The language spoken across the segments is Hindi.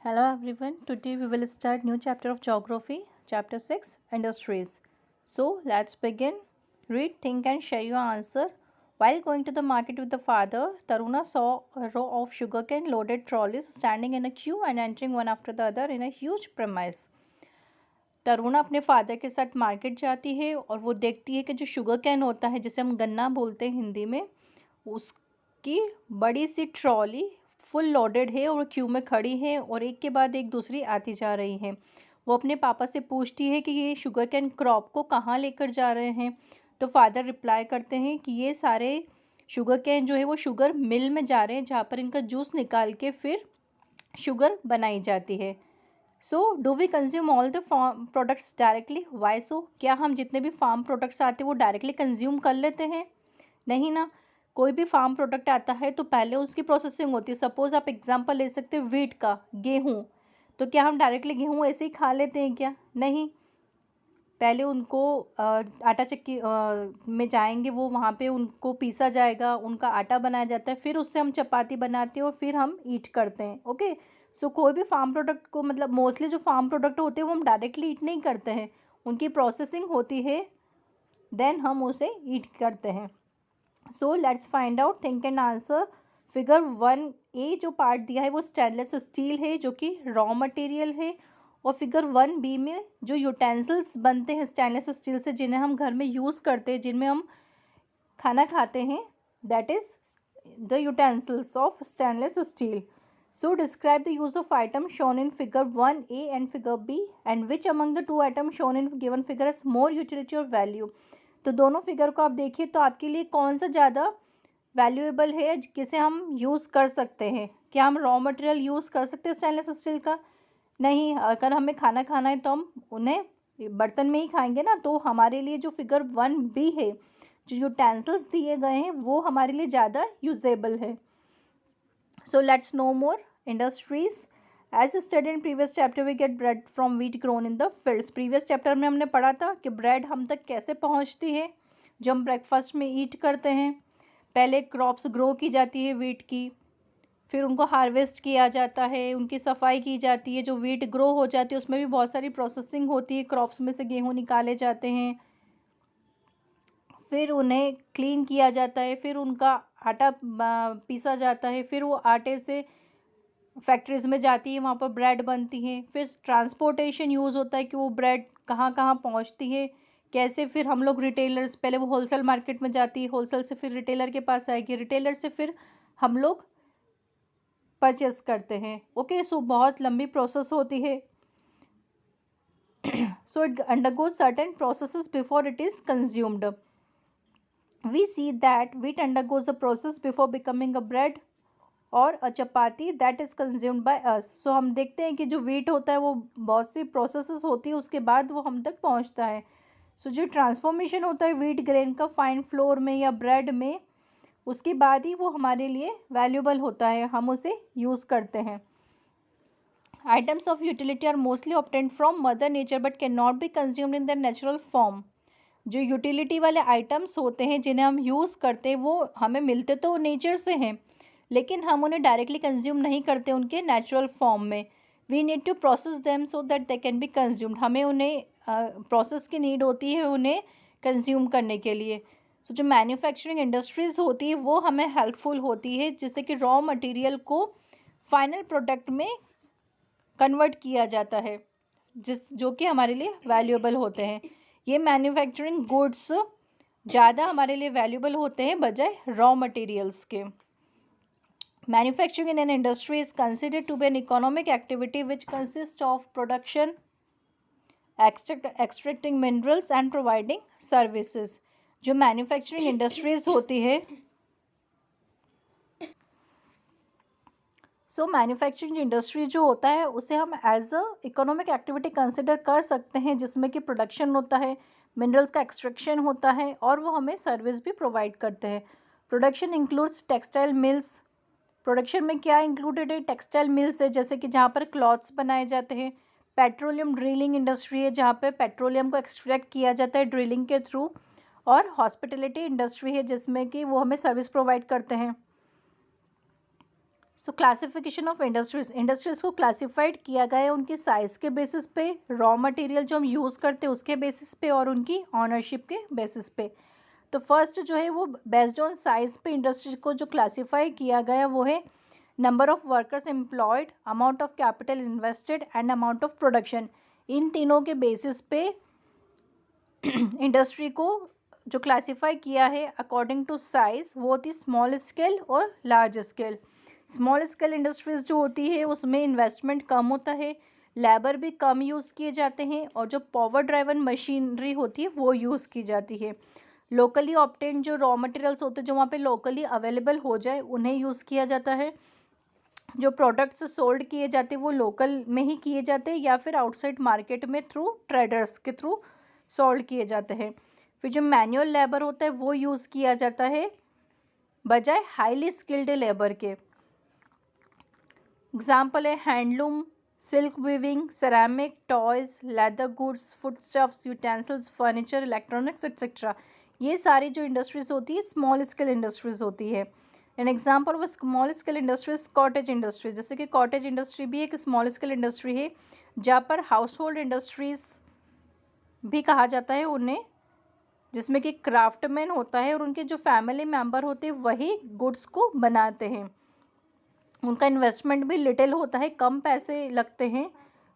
Hello everyone. Today we will start new chapter of geography, chapter 6, industries. So let's begin. Read, think and share your answer. While going to the market with the father, Taruna saw a row of sugarcane loaded trolleys standing in a queue and entering one after the other in a huge premise. Taruna अपने फादर के साथ मार्केट जाती है और वो देखती है कि जो शुगर कैन होता है जिसे हम गन्ना बोलते हैं हिंदी में, उसकी बड़ी सी ट्रॉली फुल लोडेड है और क्यू में खड़ी है और एक के बाद एक दूसरी आती जा रही है। वो अपने पापा से पूछती है कि ये शुगर कैन क्रॉप को कहाँ लेकर जा रहे हैं। तो फादर रिप्लाई करते हैं कि ये सारे शुगर कैन जो है वो शुगर मिल में जा रहे हैं जहाँ पर इनका जूस निकाल के फिर शुगर बनाई जाती है। So do we consume all the farm products directly? Why so? क्या हम जितने भी फार्म प्रोडक्ट्स आते हैं वो डायरेक्टली कंज्यूम कर लेते हैं? नहीं ना। कोई भी फार्म प्रोडक्ट आता है तो पहले उसकी प्रोसेसिंग होती है। सपोज आप एग्जांपल ले सकते हो वीट का, गेहूँ। तो क्या हम डायरेक्टली गेहूँ ऐसे ही खा लेते हैं क्या? नहीं। पहले उनको आटा चक्की में जाएंगे, वो वहाँ पे उनको पीसा जाएगा, उनका आटा बनाया जाता है, फिर उससे हम चपाती बनाते हैं और फिर हम ईट करते हैं। ओके। सो कोई भी फार्म प्रोडक्ट को, मतलब मोस्टली जो फार्म प्रोडक्ट होते हैं वो हम डायरेक्टली ईट नहीं करते हैं, उनकी प्रोसेसिंग होती है, देन हम उसे ईट करते हैं। So let's find out, think and answer. Figure 1A जो पार्ट दिया है वो स्टेनलेस स्टील है जो कि रॉ मटेरियल है, और फिगर 1B में जो यूटेंसिल्स बनते हैं स्टेनलेस स्टील से जिन्हें हम घर में यूज़ करते हैं, जिनमें हम खाना खाते हैं, that is the utensils of stainless steel. So describe the use of item shown in figure 1A and figure B and which among the two items shown in given figure has more utility or value. तो दोनों फिगर को आप देखिए तो आपके लिए कौन सा ज़्यादा वैल्यूएबल है जिसे हम यूज़ कर सकते हैं? क्या हम रॉ मटेरियल यूज़ कर सकते हैं स्टेनलेस स्टील का? नहीं। अगर हमें खाना खाना है तो हम उन्हें बर्तन में ही खाएंगे ना। तो हमारे लिए जो फिगर 1B है, जो यूटेंसिल्स दिए गए हैं, वो हमारे लिए ज़्यादा यूजेबल है। So let's know more. Industries. As studied in previous chapter, we get bread from wheat grown in the fields. Previous chapter में हमने पढ़ा था कि bread हम तक कैसे पहुंचती है जो हम ब्रेकफास्ट में ईट करते हैं। पहले क्रॉप्स ग्रो की जाती है वीट की, फिर उनको हार्वेस्ट किया जाता है, उनकी सफाई की जाती है। जो वीट ग्रो हो जाती है उसमें भी बहुत सारी प्रोसेसिंग होती है, क्रॉप्स में से गेहूँ निकाले जाते हैं, फिर उन्हें क्लीन किया जाता है, फिर उनका आटा पीसा जाता है, फिर वो आटे से फैक्ट्रीज़ में जाती है, वहाँ पर ब्रेड बनती है। फिर ट्रांसपोर्टेशन यूज़ होता है कि वो ब्रेड कहाँ कहाँ पहुँचती है, कैसे। फिर हम लोग रिटेलर्स, पहले वो होलसेल मार्केट में जाती है, होलसेल से फिर रिटेलर के पास आएगी, रिटेलर से फिर हम लोग परचेस करते हैं। ओके। सो बहुत लंबी प्रोसेस होती है। So it undergoes certain processes before it is consumed. We see that wheat undergoes a process before becoming a bread और a chapati that is consumed by us. So हम देखते हैं कि जो wheat होता है वो बहुत सी processes होती है, उसके बाद वो हम तक पहुंचता है. So जो transformation होता है wheat grain का fine flour में या bread में, उसके बाद ही वो हमारे लिए valuable होता है, हम उसे use करते हैं. Items of utility are mostly obtained from mother nature but cannot be consumed in their natural form. जो यूटिलिटी वाले आइटम्स होते हैं जिन्हें हम यूज़ करते हैं वो हमें मिलते तो नेचर से हैं, लेकिन हम उन्हें डायरेक्टली कंज्यूम नहीं करते उनके नेचुरल फॉर्म में. We need to process them so that they can be consumed. हमें उन्हें प्रोसेस की नीड होती है उन्हें कंज्यूम करने के लिए. सो जो मैन्युफैक्चरिंग इंडस्ट्रीज़ होती है वो हमें हेल्पफुल होती है, जिससे कि रॉ मटेरियल को फाइनल प्रोडक्ट में कन्वर्ट किया जाता है, जो कि हमारे लिए वैल्यूएबल होते हैं. ये मैन्युफैक्चरिंग गुड्स ज़्यादा हमारे लिए वैल्यूएबल होते हैं बजाय रॉ मटेरियल्स के. Manufacturing in an industry is considered to be an economic activity which consist of production, extracting minerals and providing services. जो मैन्युफैक्चरिंग इंडस्ट्रीज होती है, सो मैन्युफैक्चरिंग इंडस्ट्री जो होता है उसे हम as a economic activity consider कर सकते हैं, जिसमें कि प्रोडक्शन होता है, मिनरल्स का एक्सट्रैक्शन होता है और वो हमें सर्विस भी प्रोवाइड करते हैं. Production includes textile mills. Production में क्या इंक्लूडेड है? टेक्सटाइल मिल्स है, जैसे कि जहाँ पर क्लॉथ्स बनाए जाते हैं. पेट्रोलियम ड्रिलिंग इंडस्ट्री है, जहाँ पर पेट्रोलियम को एक्सट्रैक्ट किया जाता है ड्रिलिंग के थ्रू. और हॉस्पिटलिटी इंडस्ट्री है, जिसमें कि वो हमें सर्विस प्रोवाइड करते हैं. सो क्लासिफिकेशन ऑफ इंडस्ट्रीज, इंडस्ट्रीज को क्लासिफाइड किया गया है उनके साइज़ के बेसिस पे, रॉ मटेरियल जो हम यूज़ करते हैं उसके बेसिस पे और उनकी ऑनरशिप के बेसिस पे। तो फर्स्ट जो है वो बेस्ड ऑन साइज़ पे इंडस्ट्री को जो क्लासीफाई किया गया वो है number of workers employed, amount of capital invested and amount of production. इन तीनों के बेसिस पे इंडस्ट्री को जो क्लासीफाई किया है अकॉर्डिंग टू साइज़ वो होती है स्मॉल स्केल और large scale. Small scale industries जो होती है उसमें इन्वेस्टमेंट कम होता है, लेबर भी कम यूज़ किए जाते हैं और जो पावर ड्राइवन मशीनरी होती है वो यूज़ की जाती है। लोकली ऑब्टेन जो रॉ मटेरियल्स होते हैं जो वहाँ पे लोकली अवेलेबल हो जाए उन्हें यूज़ किया जाता है। जो प्रोडक्ट्स सोल्ड किए जाते हैं वो लोकल में ही किए जाते हैं या फिर आउटसाइड मार्केट में थ्रू ट्रेडर्स के थ्रू सोल्ड किए जाते हैं। फिर जो मैनुअल लेबर होता है वो यूज़ किया जाता है बजाय हाईली स्किल्ड लेबर के। एग्जाम्पल है handloom, silk weaving, ceramic, toys, leather goods, foodstuffs, utensils, furniture, electronics etcetera. ये सारी जो इंडस्ट्रीज़ होती है स्मॉल स्केल इंडस्ट्रीज़ होती है। N example of small scale industries cottage industry, जैसे कि कॉटेज इंडस्ट्री भी एक स्मॉल स्केल इंडस्ट्री है जहाँ पर हाउस होल्ड इंडस्ट्रीज़ भी कहा जाता है उन्हें, जिसमें कि क्राफ्टमैन होता है और उनके जो फैमिली मेम्बर होते हैं वही गुड्स को बनाते हैं। उनका इन्वेस्टमेंट भी लिटिल होता है, कम पैसे लगते हैं,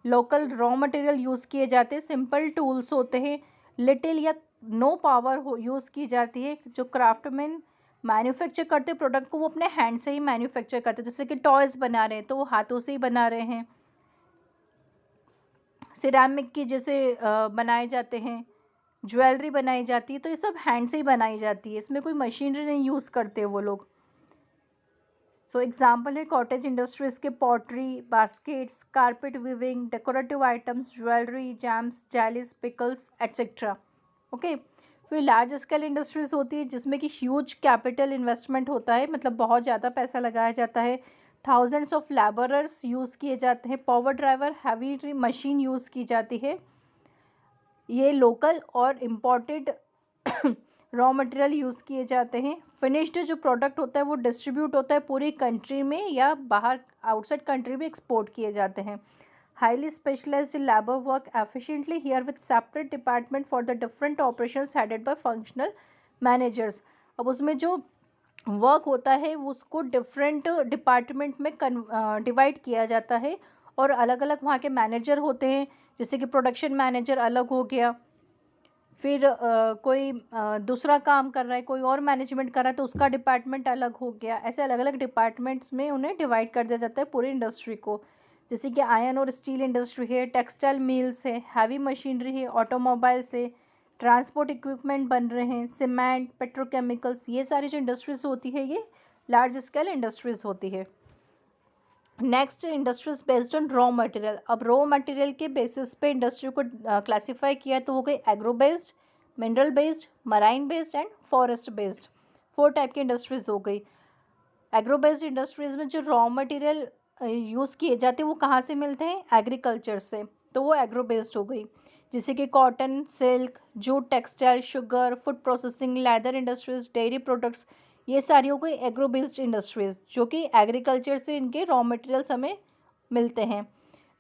लोकल रॉ मटेरियल यूज़ किए जाते हैं, सिंपल टूल्स होते हैं, लिटिल या नो पावर हो यूज़ की जाती है। जो क्राफ्टमैन मैन्युफैक्चर करते प्रोडक्ट को वो अपने हैंड से ही मैन्युफैक्चर करते हैं, जैसे कि टॉयज़ बना रहे हैं तो वो हाथों से ही बना रहे हैं। सिरामिक की जैसे बनाए जाते हैं, ज्वेलरी बनाई जाती है तो ये सब हैंड से ही बनाई जाती है, इसमें कोई मशीनरी नहीं यूज़ करते वो लोग। सो एग्जाम्पल है कॉटेज इंडस्ट्रीज़ के pottery, baskets, carpet weaving, decorative items, jewellery, jams, jellies, pickles etcetera. Okay. फिर लार्ज स्केल इंडस्ट्रीज़ होती है जिसमें कि ह्यूज कैपिटल इन्वेस्टमेंट होता है, मतलब बहुत ज़्यादा पैसा लगाया जाता है, थाउजेंड्स ऑफ लेबरर्स यूज़ किए जाते हैं, power driver heavy machine use की जाती है। ये लोकल और इम्पोर्टेड रॉ मटेरियल यूज़ किए जाते हैं। फिनिश्ड जो प्रोडक्ट होता है वो डिस्ट्रीब्यूट होता है पूरी कंट्री में या बाहर आउटसाइड कंट्री में एक्सपोर्ट किए जाते हैं। Highly specialised labour work efficiently here with separate department for the different operations headed by functional managers. अब उसमें जो वर्क होता है उसको डिफरेंट डिपार्टमेंट में डिवाइड किया जाता है और अलग अलग वहाँ के मैनेजर होते हैं, जैसे कि प्रोडक्शन मैनेजर अलग हो गया, फिर कोई दूसरा काम कर रहा है, कोई और मैनेजमेंट कर रहा है तो उसका डिपार्टमेंट अलग हो गया। ऐसे अलग अलग डिपार्टमेंट्स में उन्हें डिवाइड कर दिया जाता है पूरी इंडस्ट्री को, जैसे कि आयरन और स्टील इंडस्ट्री है, टेक्सटाइल मिल्स है, हैवी मशीनरी है, ऑटोमोबाइल्स है, ट्रांसपोर्ट इक्विपमेंट बन रहे हैं, सीमेंट, पेट्रोकेमिकल्स, ये सारी जो इंडस्ट्रीज़ होती है ये लार्ज स्केल इंडस्ट्रीज़ होती है। Next industries based on raw material. अब रॉ मटेरियल के बेसिस पे इंडस्ट्री को क्लासीफाई किया तो हो गई agro based, mineral based, marine based and forest based. 4 type की इंडस्ट्रीज हो गई। एग्रो बेस्ड इंडस्ट्रीज में जो रॉ मटेरियल यूज़ किए जाते हैं वो कहाँ से मिलते हैं? एग्रीकल्चर से, तो वो एग्रो बेस्ड हो गई, जैसे कि cotton, silk, jute, textile, sugar, food processing, leather industries, dairy products, ये सारी हो गई एग्रो बेस्ड इंडस्ट्रीज़ जो कि एग्रीकल्चर से इनके रॉ मटेरियल्स हमें मिलते हैं।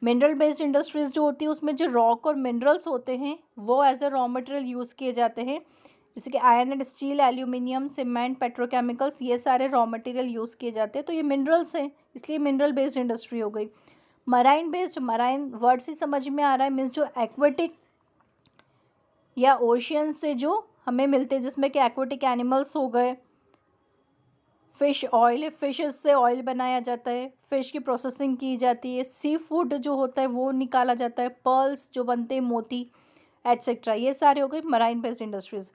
मिनरल बेस्ड इंडस्ट्रीज़ जो होती है उसमें जो रॉक और मिनरल्स होते हैं वो as a raw material use किए जाते हैं, जैसे कि iron and steel, aluminium, cement, petrochemicals, ये सारे रॉ मटेरियल यूज़ किए जाते हैं, तो ये मिनरल्स हैं इसलिए मिनरल बेस्ड इंडस्ट्री हो गई। मराइन बेस्ड, मराइन वर्ड से समझ में आ रहा है मीन्स जो एक्वेटिक या ओशियन से जो हमें मिलते हैं, जिसमें कि एक्वेटिक एनिमल्स हो गए, फ़िश ऑयल है, फिशेस से ऑयल बनाया जाता है, फ़िश की प्रोसेसिंग की जाती है, सी फूड जो होता है वो निकाला जाता है, पर्ल्स जो बनते हैं, मोती एट्सेट्रा, ये सारे हो गए मराइन बेस्ड इंडस्ट्रीज़।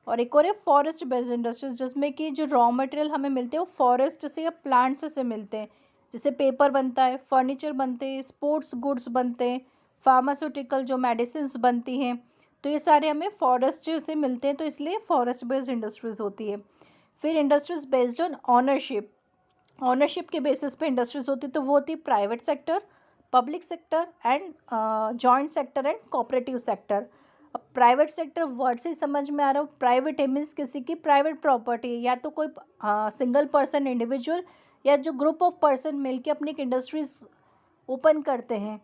और एक और है फॉरेस्ट बेस्ड इंडस्ट्रीज़ जिसमें कि जो रॉ मटेरियल हमें मिलते हैं वो फॉरेस्ट से या प्लांट्स से मिलते हैं, जैसे पेपर बनता है, फर्नीचर बनते हैं, स्पोर्ट्स गुड्स बनते हैं, फार्मास्यूटिकल जो मेडिसिन्स बनती हैं, तो ये सारे हमें फॉरेस्ट से मिलते हैं, तो इसलिए फॉरेस्ट बेस्ड इंडस्ट्रीज़ होती है। फिर industries based on ownership, ownership के बेसिस पे इंडस्ट्रीज़ होती तो वो होती private sector, public sector and joint sector and cooperative sector. अब प्राइवेट सेक्टर वर्ड से समझ में आ रहा हो, प्राइवेट मीन्स किसी की प्राइवेट प्रॉपर्टी, या तो कोई सिंगल पर्सन इंडिविजुअल या जो ग्रुप ऑफ पर्सन मिलके अपनी एक इंडस्ट्रीज ओपन करते हैं,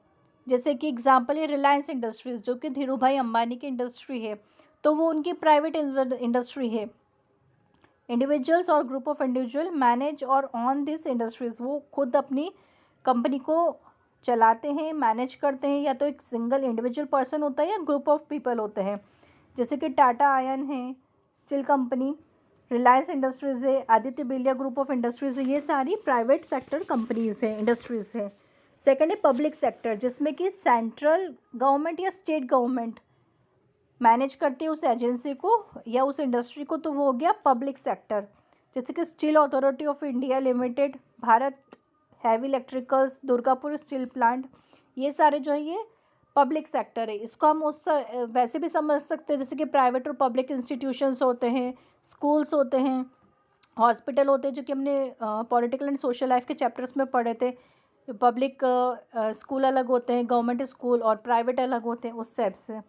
जैसे कि एग्जांपल है रिलायंस इंडस्ट्रीज़ जो कि धीरू भाई अंबानी की इंडस्ट्री है, तो वो उनकी प्राइवेट इंडस्ट्री है। इंडिविजुअल्स और ग्रुप ऑफ इंडिविजुअल मैनेज और ऑन दिस इंडस्ट्रीज, वो खुद अपनी कंपनी को चलाते हैं, मैनेज करते हैं, या तो एक सिंगल इंडिविजुअल पर्सन होता है या ग्रुप ऑफ पीपल होते हैं, जैसे कि टाटा आयन है, स्टील कंपनी, रिलायंस इंडस्ट्रीज़ है, Aditya Birla group of industries है, ये सारी प्राइवेट सेक्टर कंपनीज़ हैं, इंडस्ट्रीज़ हैं। सेकेंड है पब्लिक सेक्टर, जिसमें कि सेंट्रल गवर्नमेंट या स्टेट गवर्नमेंट मैनेज करती है उस एजेंसी को या उस इंडस्ट्री को, तो वो हो गया पब्लिक सेक्टर, जैसे कि steel authority of India limited, Bharat heavy electricals, Durgapur steel plant, ये सारे जो है ये पब्लिक सेक्टर है। इसको हम उस वैसे भी समझ सकते हैं जैसे कि प्राइवेट और पब्लिक इंस्टीट्यूशंस होते हैं, स्कूल्स होते हैं, हॉस्पिटल होते हैं, जो कि हमने पॉलिटिकल एंड सोशल लाइफ के चैप्टर्स में पढ़े थे। पब्लिक स्कूल अलग होते हैं, गवर्नमेंट स्कूल, और प्राइवेट अलग होते हैं, उस टाइप से।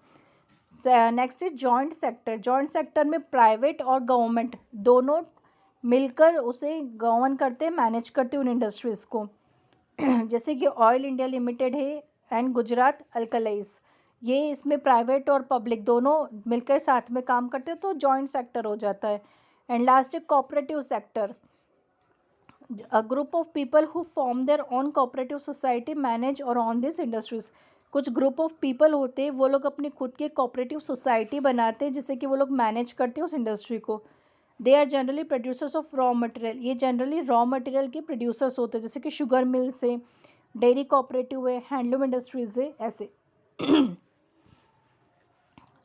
Next is joint sector. Joint sector में प्राइवेट और गवर्नमेंट दोनों मिलकर उसे गवर्न करते हैं, मैनेज करते हैं उन इंडस्ट्रीज़ को जैसे कि ऑयल इंडिया लिमिटेड है एंड गुजरात अल्कलाइज, ये इसमें प्राइवेट और पब्लिक दोनों मिलकर साथ में काम करते हैं, तो जॉइंट सेक्टर हो जाता है। एंड लास्ट है cooperative sector, a group of people who form their own cooperative society manage और ऑन दिस इंडस्ट्रीज। कुछ ग्रुप ऑफ पीपल होते हैं, वो लोग अपनी खुद की कोऑपरेटिव सोसाइटी बनाते हैं, जिससे कि वो लोग मैनेज करते हैं उस इंडस्ट्री को। They are generally producers of raw material, ये जनरली रॉ मटेरियल के प्रोड्यूसर्स होते हैं, जैसे कि शुगर मिल्स है, डेयरी कोऑपरेटिव है, हैंडलूम इंडस्ट्रीज है, ऐसे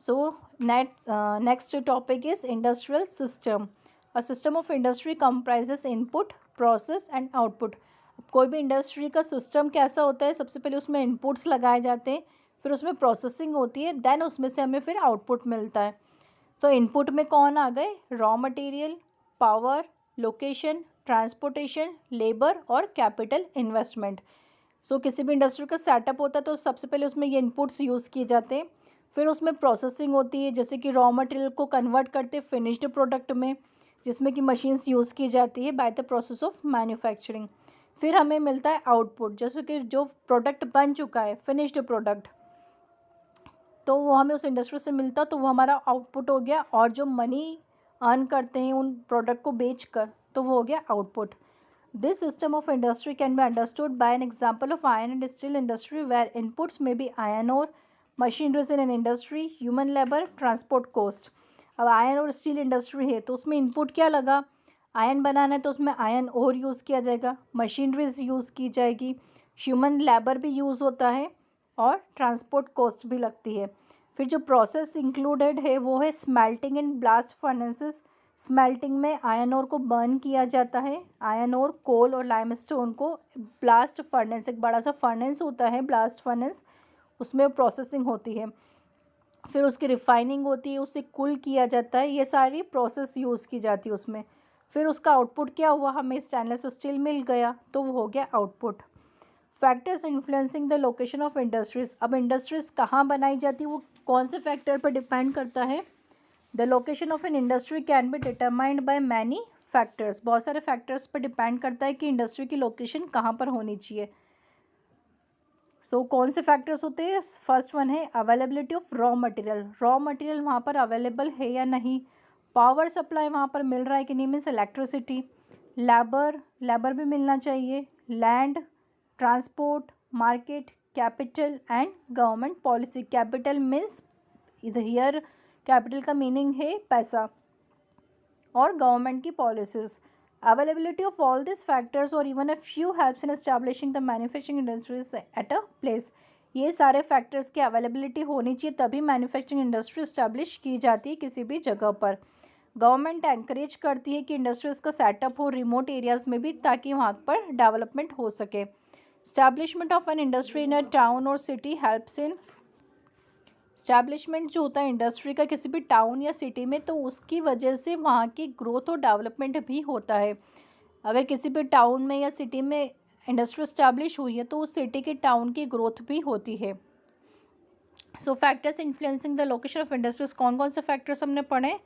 so next topic is industrial system. A system of industry comprises input, process and output. कोई भी इंडस्ट्री का सिस्टम कैसा होता है, सबसे पहले उसमें इनपुट्स लगाए जाते हैं, फिर उसमें प्रोसेसिंग होती है, देन उसमें से हमें फिर आउटपुट मिलता है। तो इनपुट में कौन आ गए, raw material, power, location, transportation, labour और कैपिटल इन्वेस्टमेंट। सो किसी भी इंडस्ट्री का सेटअप होता है तो सबसे पहले उसमें ये इनपुट्स यूज़ किए जाते हैं, फिर उसमें प्रोसेसिंग होती है, जैसे कि रॉ मटेरियल को कन्वर्ट करते हैं फिनिश्ड प्रोडक्ट में, जिसमें कि मशीन्स यूज़ की जाती है by the process of manufacturing. फिर हमें मिलता है आउटपुट, जैसे कि जो प्रोडक्ट बन चुका है फिनिश्ड प्रोडक्ट, तो वो हमें उस इंडस्ट्री से मिलता, तो वो हमारा आउटपुट हो गया, और जो मनी अर्न करते हैं उन प्रोडक्ट को बेच कर, तो वो हो गया output. This system of industry can be understood by an example of iron and steel industry where inputs में बी आयरन और machineries in an industry, human labour, transport cost. अब आयरन और स्टील इंडस्ट्री है तो उसमें इनपुट क्या लगा, आयरन बनाना है तो उसमें आयरन और यूज़ किया जाएगा, मशीनरीज यूज़ की जाएगी, ह्यूमन लेबर भी यूज़ होता है, और ट्रांसपोर्ट कॉस्ट भी लगती है। फिर जो प्रोसेस इंक्लूडेड है वो है smelting in blast furnaces. Smelting में आयरन ओर को बर्न किया जाता है, आयरन ओर, कोल और लाइमस्टोन को ब्लास्ट फर्नेस, एक बड़ा सा फर्नेस होता है ब्लास्ट फर्नेस, उसमें प्रोसेसिंग होती है। फिर उसकी रिफाइनिंग होती है, उसे कूल किया जाता है, ये सारी प्रोसेस यूज़ की जाती है उसमें। फिर उसका आउटपुट क्या हुआ, हमें स्टेनलेस स्टील मिल गया, तो वो हो गया output. Factors influencing the location of industries. अब इंडस्ट्रीज़ कहाँ बनाई जाती है वो कौन से फैक्टर पर डिपेंड करता है। The location of N industry can be determined by many factors, बहुत सारे फैक्टर्स पर डिपेंड करता है कि इंडस्ट्री की लोकेशन कहाँ पर होनी चाहिए। सो कौन से फैक्टर्स होते हैं, फर्स्ट वन है availability of raw material, raw material वहाँ पर अवेलेबल है या नहीं, पावर सप्लाई वहाँ पर मिल रहा है कि नहीं, मीन्स इलेक्ट्रिसिटी, लेबर भी मिलना चाहिए, land, transport, market, capital and government policy. Capital means इधर हियर कैपिटल का मीनिंग है पैसा, और गवर्नमेंट की policies. Availability of all this factors और even a few helps in establishing the manufacturing industries at a place. ये सारे फैक्टर्स की अवेलेबिलिटी होनी चाहिए, तभी मैन्युफैक्चरिंग इंडस्ट्री इस्टेब्लिश की जाती है किसी भी जगह पर। गवर्नमेंट एनकरेज करती है कि इंडस्ट्रीज़ का सेटअप हो रिमोट एरियाज़ में भी, ताकि वहाँ पर डेवलपमेंट हो सके। Establishment of an industry in a town or city helps in establishment जो होता है इंडस्ट्री का किसी भी टाउन या सिटी में, तो उसकी वजह से वहाँ की ग्रोथ और डेवलपमेंट भी होता है। अगर किसी भी टाउन में या सिटी में इंडस्ट्री इस्टेब्लिश हुई है तो उस सिटी के टाउन की ग्रोथ भी होती है। सो factors influencing the location of industries, कौन कौन से फैक्टर्स हमने पढ़े,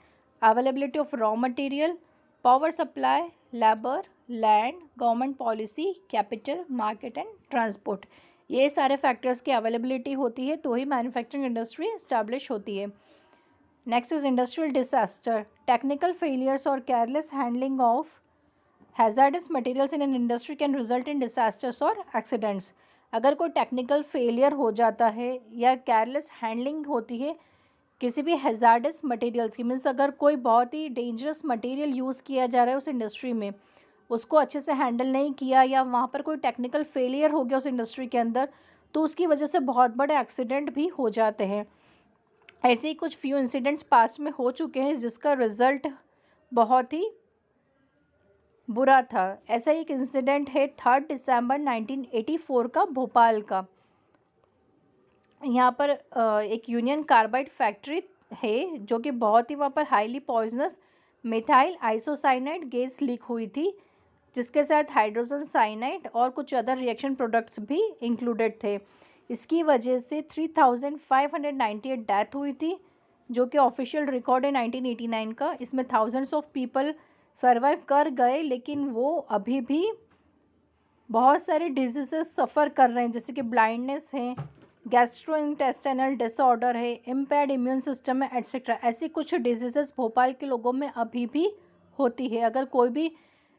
availability of raw material, power supply, labour, land, government policy, capital, market and transport. ये सारे फैक्टर्स की अवेलेबिलिटी होती है तो ही मैन्युफैक्चरिंग इंडस्ट्री इस्टेब्लिश होती है। Next is industrial disaster, technical failures और careless handling of hazardous materials in an industry can result in disasters और एक्सीडेंट्स। अगर कोई टेक्निकल फेलियर हो जाता है या केयरलेस हैंडलिंग होती है किसी भी हैज़ार्डस मटेरियल्स की, मीन्स अगर कोई बहुत ही डेंजरस मटेरियल यूज़ किया जा रहा है उस इंडस्ट्री में, उसको अच्छे से हैंडल नहीं किया या वहाँ पर कोई टेक्निकल फेलियर हो गया उस इंडस्ट्री के अंदर, तो उसकी वजह से बहुत बड़े एक्सीडेंट भी हो जाते हैं। ऐसे ही कुछ फ्यू इंसिडेंट्स पास्ट में हो चुके हैं जिसका रिज़ल्ट बहुत ही बुरा था। ऐसा एक इंसिडेंट है 3 दिसंबर 1984 का, भोपाल का। यहाँ पर एक यूनियन कार्बाइड फैक्ट्री है जो कि बहुत ही वहाँ पर highly poisonous methyl isocyanide gas leak हुई थी, जिसके साथ हाइड्रोजन साइनाइड और कुछ अदर रिएक्शन प्रोडक्ट्स भी इंक्लूडेड थे। इसकी वजह से 3598 डेथ हुई थी, जो कि ऑफिशियल रिकॉर्ड है 1989 का। इसमें थाउजेंड्स ऑफ पीपल सर्वाइव कर गए, लेकिन वो अभी भी बहुत सारे डिजीज़ेस सफ़र कर रहे हैं, जैसे कि ब्लाइंडनेस है, गैस्ट्रोइंटेस्टाइनल डिसऑर्डर है, इम्पेयर्ड इम्यून सिस्टम है, एट्सेट्रा। ऐसी कुछ डिजीज़ेस भोपाल के लोगों में अभी भी होती है। अगर कोई भी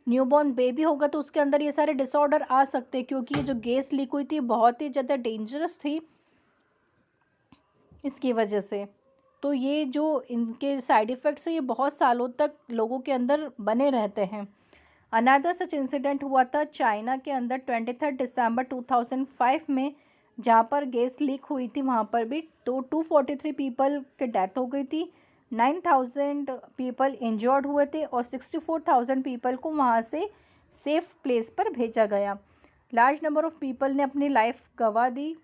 न्यूबॉर्न बेबी होगा तो उसके अंदर ये सारे डिसऑर्डर आ सकते हैं, क्योंकि ये जो गैस लीक हुई थी बहुत ही ज़्यादा डेंजरस थी इसकी वजह से। तो ये जो इनके साइड इफ़ेक्ट्स हैं ये बहुत सालों तक लोगों के अंदर बने रहते हैं। अनदर सच इंसिडेंट हुआ था चाइना के अंदर 23 दिसंबर 2005 में, जहाँ पर गैस लीक हुई थी। वहाँ पर भी 243 पीपल के डेथ हो गई थी, 9000 पीपल इंजर्ड हुए थे और 64,000 पीपल को वहाँ से सेफ प्लेस पर भेजा गया। लार्ज नंबर ऑफ पीपल ने अपनी लाइफ गंवा दी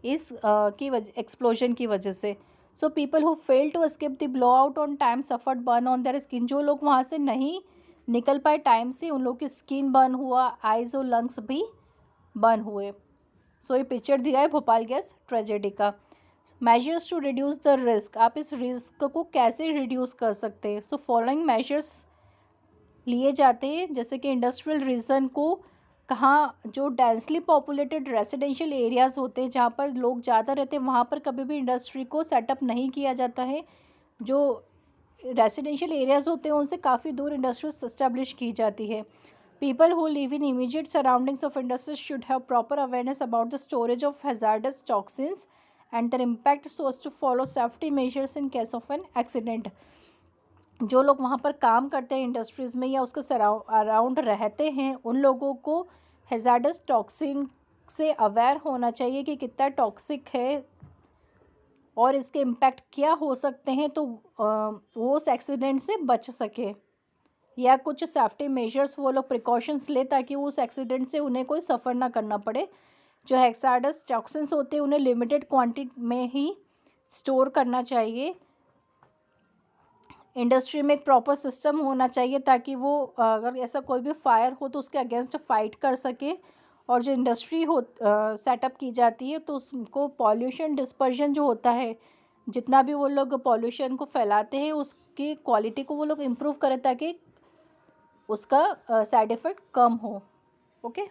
इस की वजह एक्सप्लोजन की वजह से। So people who fail to escape the blow out on time suffered burn on their skin. जो लोग वहाँ से नहीं निकल पाए टाइम से, उन लोगों की स्किन बर्न हुआ, आइज़ और लंग्स भी बर्न हुए। सो ये पिक्चर दिया है भोपाल गैस ट्रेजेडी का। Measures to reduce the risk, आप इस रिस्क को कैसे रिड्यूस कर सकते हैं। सो फॉलोइंग मेजर्स लिए जाते हैं, जैसे कि इंडस्ट्रियल रीजन को कहाँ जो डेंसली पॉपुलेटेड रेसिडेंशियल एरियाज़ होते हैं जहाँ पर लोग ज़्यादा रहते हैं, वहाँ पर कभी भी इंडस्ट्री को सेटअप नहीं किया जाता है। जो रेसिडेंशियल एरियाज़ होते हैं उनसे काफ़ी दूर इंडस्ट्रीज इस्टेब्लिश की जाती है। People who live in immediate surroundings of industries should have proper awareness about the storage of hazardous toxins and their impact so as to follow safety measures in case of an accident. जो लोग वहाँ पर काम करते हैं इंडस्ट्रीज़ में या उसके अराउंड रहते हैं, उन लोगों को हैज़ार्डस टॉक्सिन से अवेयर होना चाहिए कि कितना टॉक्सिक है और इसके इम्पैक्ट क्या हो सकते हैं, तो वो उस एक्सीडेंट से बच सके या कुछ सेफ्टी मेजर्स वो लोग प्रिकॉशंस ले ताकि वो उस एक्सीडेंट से उन्हें कोई सफ़र ना करना पड़े। जो हैज़ार्डस टॉक्सिन्स होते हैं उन्हें लिमिटेड क्वांटिटी में ही स्टोर करना चाहिए। इंडस्ट्री में एक प्रॉपर सिस्टम होना चाहिए ताकि वो अगर ऐसा कोई भी फायर हो तो उसके अगेंस्ट फाइट कर सके। और जो इंडस्ट्री हो सेटअप की जाती है तो उसको पॉल्यूशन डिस्पर्जन जो होता है, जितना भी वो लोग पॉल्यूशन को फैलाते हैं उसकी क्वालिटी को वो लोग इम्प्रूव करें ताकि उसका साइड इफ़ेक्ट कम हो। ओके।